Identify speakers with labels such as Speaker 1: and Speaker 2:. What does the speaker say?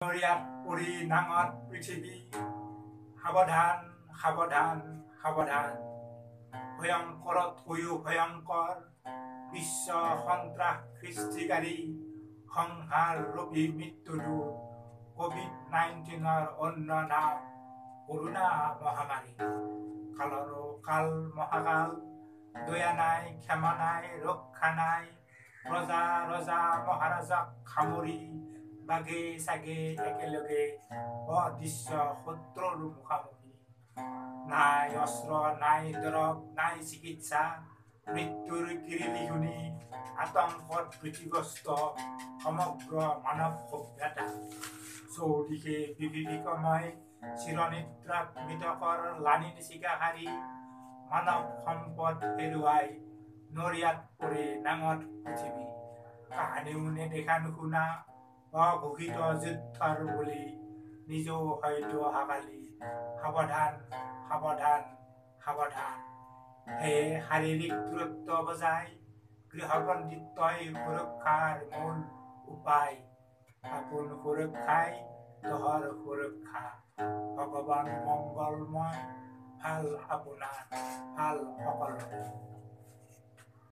Speaker 1: নৰিয়াত পৰি নাঙত পৃথিৱী সাৱধান সাৱধান সাৱধান ভয়ংকৰতকৈও ভয়ংকৰ বিশ্ব সন্ত্ৰাস সৃষ্টিকাৰী সংহাৰ ৰূপী মৃত্যুদূত COVID-19 অন্য নাম কৰোনা মহামাৰী কালৰো কাল মহাকাল দয়া নাই ক্ষমা নাই ৰক্ষা নাই ৰজা ৰজা মহাৰাজাক সামৰি বাগে চাগে একেলগে অদৃশ্য শত্ৰুৰ মুখামুখি নাই অস্ত্ৰ নাই দৰৱ নাই চিকিৎসা মৃত্যুৰ কিৰিলি শুনি আতংকত ভীতিগ্ৰস্ত সমগ্ৰ মানৱ সভ্যতা চৌদিশে বিভীষিকাময় চিৰনিদ্ৰাত মৃতকৰ লানি চিকাহাৰী মানৱ সম্পদ হেৰুৱাই নৰিয়াত পৰি নাঙত পৃথিৱী কাহানিও নেদেখা নুশুনা অঘোষিত যুদ্ধৰ বুলি নিজেও হয়তো অহাকালি সাৱধান সাৱধান সাৱধান হে শাৰীৰিক দূৰত্ব বজাই গৃহবন্দিত্বই সুৰক্ষাৰ মূল উপায় আপোন সুৰক্ষাই তহৰ সুৰক্ষা ভগৱান মংগলময় ভাল আপোনাৰ ভাল সকলো